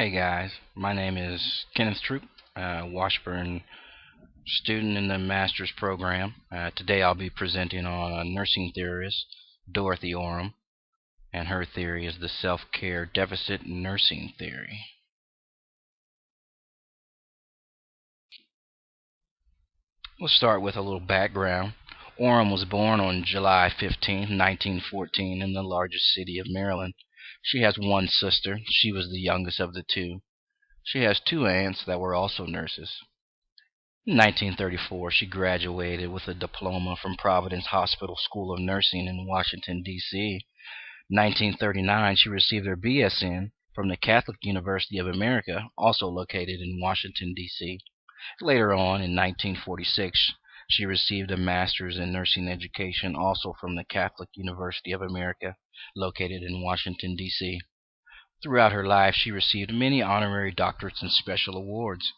Hey guys, my name is Kenneth, Washburn student in the master's program. Today I'll be presenting on a nursing theorist, Dorothea Orem, and her theory is the self-care deficit nursing theory. We'll start with a little background. Orem was born on July 15, 1914 in the largest city of Maryland. She has one sister. She was the youngest of the two. She has two aunts that were also nurses. In 1934, she graduated with a diploma from Providence Hospital School of Nursing in Washington, D.C. In 1939, she received her BSN from the Catholic University of America, also located in Washington, D.C. Later on, in 1946, she received a master's in nursing education, also from the Catholic University of America, located in Washington, D.C. Throughout her life, she received many honorary doctorates and special awards.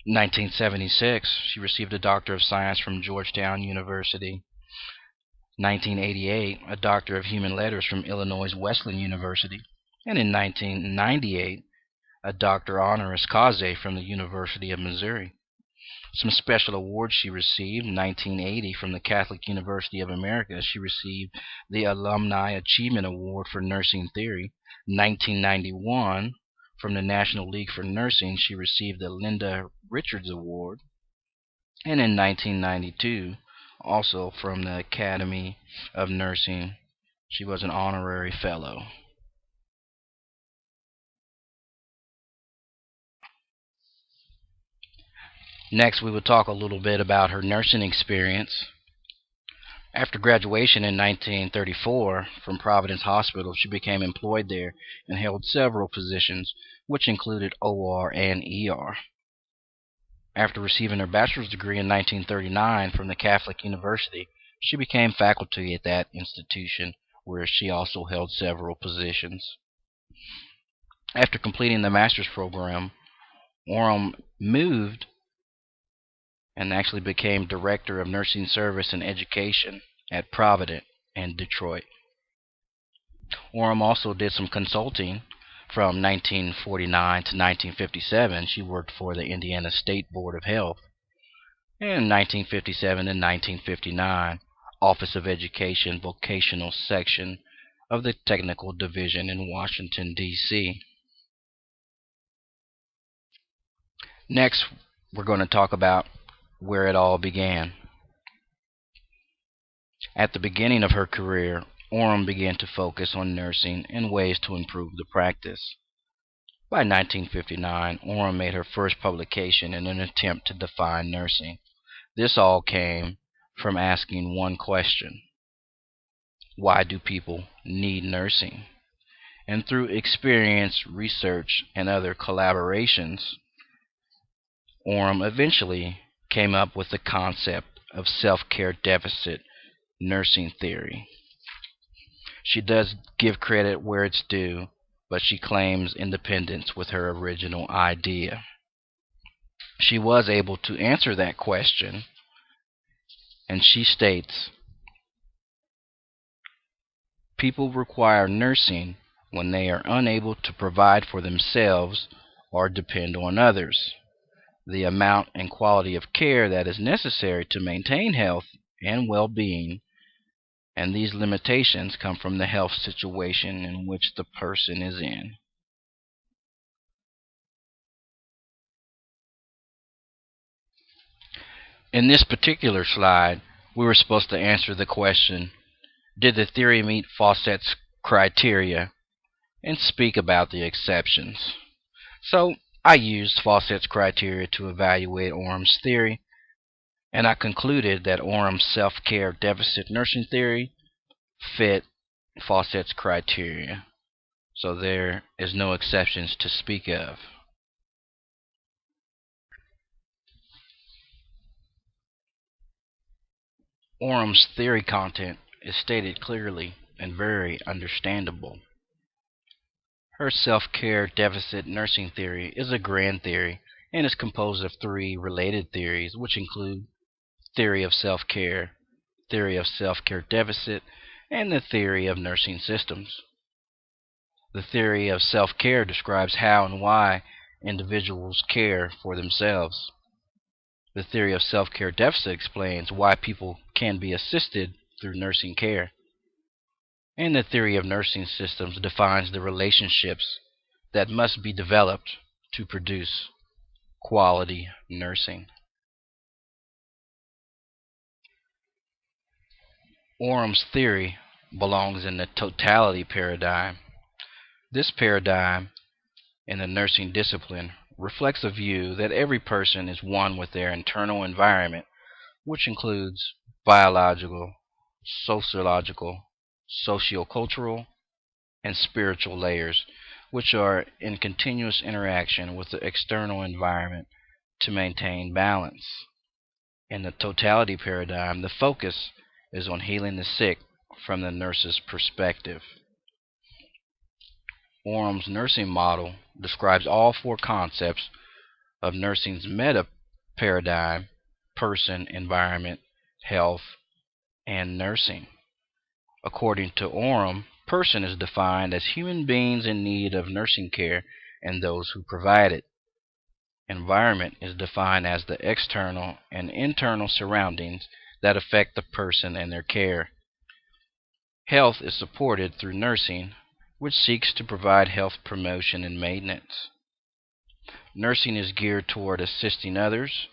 In 1976, she received a Doctor of Science from Georgetown University. 1988, a Doctor of Human Letters from Illinois Wesleyan University. And in 1998, a Doctor Honoris Causa from the University of Missouri. Some special awards she received: in 1980, from the Catholic University of America, she received the Alumni Achievement Award for Nursing Theory. In 1991, from the National League for Nursing, she received the Linda Richards Award. And in 1992, also from the Academy of Nursing, she was an honorary fellow. Next, we will talk a little bit about her nursing experience. After graduation in 1934 from Providence Hospital, she became employed there and held several positions, which included OR and ER. After receiving her bachelor's degree in 1939 from the Catholic University, she became faculty at that institution, where she also held several positions. After completing the master's program, Orem moved and actually became Director of Nursing Service and Education at Providence and Detroit. Orem also did some consulting. From 1949 to 1957, she worked for the Indiana State Board of Health. In 1957 and 1959, Office of Education Vocational Section of the Technical Division in Washington, D.C. Next, we're going to talk about where it all began. At the beginning of her career, Orem began to focus on nursing and ways to improve the practice. By 1959, Orem made her first publication in an attempt to define nursing. This all came from asking one question: why do people need nursing? And through experience, research, and other collaborations, Orem eventually came up with the concept of self-care deficit nursing theory. She does give credit where it's due, but she claims independence with her original idea. She was able to answer that question, and she states, people require nursing when they are unable to provide for themselves or depend on others. The amount and quality of care that is necessary to maintain health and well-being, and these limitations come from the health situation in which the person is in. In this particular slide, we were supposed to answer the question, did the theory meet Fawcett's criteria, and speak about the exceptions. So I used Fawcett's criteria to evaluate Orem's theory, and I concluded that Orem's self-care deficit nursing theory fit Fawcett's criteria. So there is no exceptions to speak of. Orem's theory content is stated clearly and very understandable. Her self-care deficit nursing theory is a grand theory and is composed of three related theories, which include theory of self-care deficit, and the theory of nursing systems. The theory of self-care describes how and why individuals care for themselves. The theory of self-care deficit explains why people can be assisted through nursing care. And the theory of nursing systems defines the relationships that must be developed to produce quality nursing. Orem's theory belongs in the totality paradigm. This paradigm in the nursing discipline reflects a view that every person is one with their internal environment, which includes biological, sociological, sociocultural, and spiritual layers, which are in continuous interaction with the external environment to maintain balance. In the totality paradigm, the focus is on healing the sick from the nurse's perspective. Orem's nursing model describes all four concepts of nursing's meta paradigm: person, environment, health, and nursing. According to Orem, person is defined as human beings in need of nursing care and those who provide it. Environment is defined as the external and internal surroundings that affect the person and their care. Health is supported through nursing, which seeks to provide health promotion and maintenance. Nursing is geared toward assisting others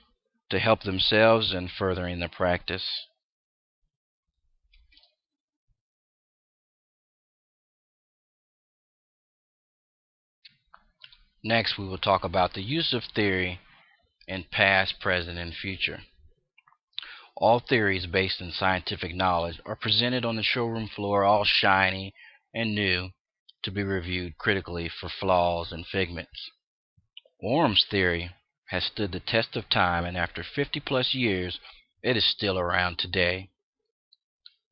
to help themselves and furthering the practice. Next, we will talk about the use of theory in past, present, and future. All theories based in scientific knowledge are presented on the showroom floor all shiny and new to be reviewed critically for flaws and figments. Orem's theory has stood the test of time, and after 50+ years, it is still around today.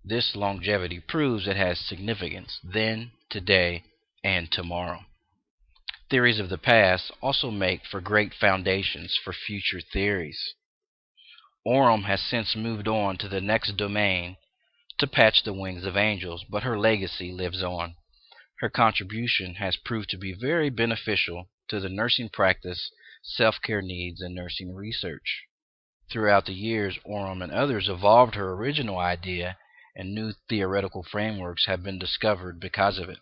This longevity proves it has significance then, today, and tomorrow. Theories of the past also make for great foundations for future theories. Orem has since moved on to the next domain to patch the wings of angels, but her legacy lives on. Her contribution has proved to be very beneficial to the nursing practice, self-care needs, and nursing research. Throughout the years, Orem and others evolved her original idea, and new theoretical frameworks have been discovered because of it.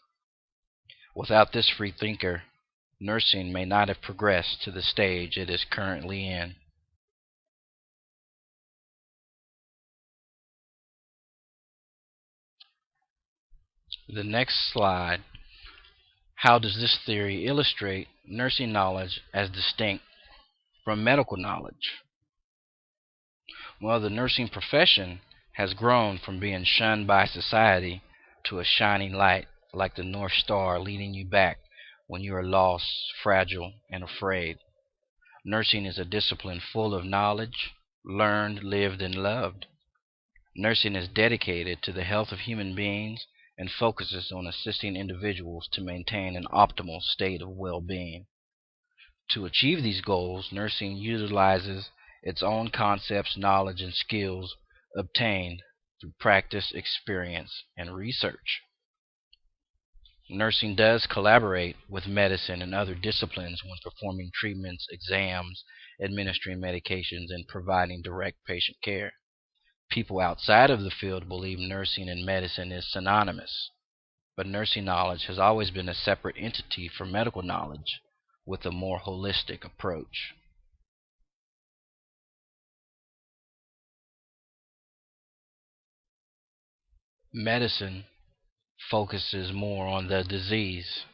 Without this free thinker, nursing may not have progressed to the stage it is currently in. The next slide. How does this theory illustrate nursing knowledge as distinct from medical knowledge? Well, the nursing profession has grown from being shunned by society to a shining light like the North Star leading you back when you are lost, fragile, and afraid. Nursing is a discipline full of knowledge, learned, lived, and loved. Nursing is dedicated to the health of human beings and focuses on assisting individuals to maintain an optimal state of well-being. To achieve these goals, nursing utilizes its own concepts, knowledge, and skills obtained through practice, experience, and research. Nursing does collaborate with medicine and other disciplines when performing treatments, exams, administering medications, and providing direct patient care. People outside of the field believe nursing and medicine is synonymous, but nursing knowledge has always been a separate entity from medical knowledge with a more holistic approach. Medicine focuses more on the disease.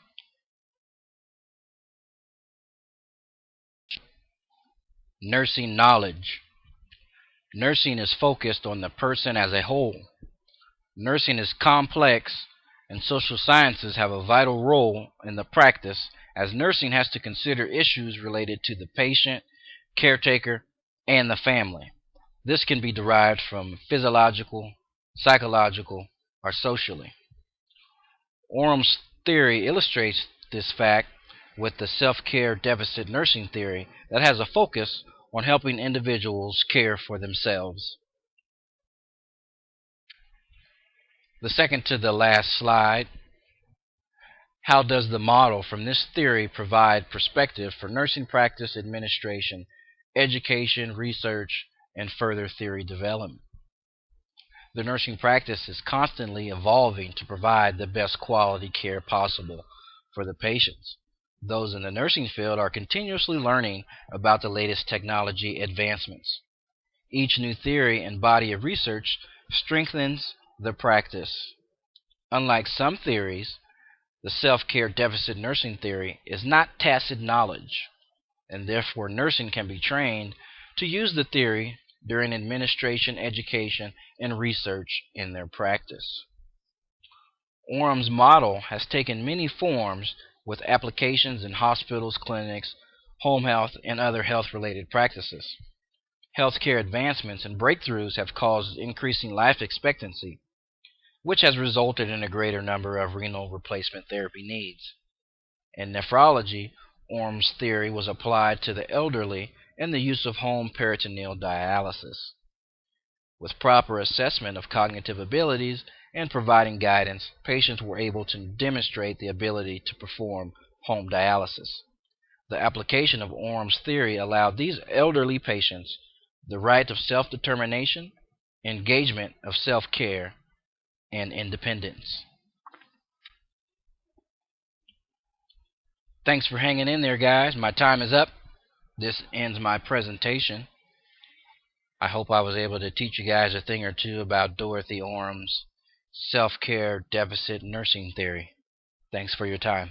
Nursing knowledge. Nursing is focused on the person as a whole. Nursing is complex, and social sciences have a vital role in the practice, as nursing has to consider issues related to the patient, caretaker, and the family. This can be derived from physiological, psychological, or socially. Orem's theory illustrates this fact with the self-care deficit nursing theory that has a focus on helping individuals care for themselves. The second to the last slide. How does the model from this theory provide perspective for nursing practice administration, education, research, and further theory development? The nursing practice is constantly evolving to provide the best quality care possible for the patients. Those in the nursing field are continuously learning about the latest technology advancements. Each new theory and body of research strengthens the practice. Unlike some theories, the self-care deficit nursing theory is not tacit knowledge, and therefore nursing can be trained to use the theory during administration, education, and research in their practice. Orem's model has taken many forms with applications in hospitals, clinics, home health, and other health-related practices. Healthcare advancements and breakthroughs have caused increasing life expectancy, which has resulted in a greater number of renal replacement therapy needs. In nephrology, Orem's theory was applied to the elderly and the use of home peritoneal dialysis. With proper assessment of cognitive abilities and providing guidance, patients were able to demonstrate the ability to perform home dialysis. The application of Orem's theory allowed these elderly patients the right of self-determination, engagement of self-care, and independence. Thanks for hanging in there, guys. My time is up. This ends my presentation. I hope I was able to teach you guys a thing or two about Dorothea Orem's self-care deficit nursing theory. Thanks for your time.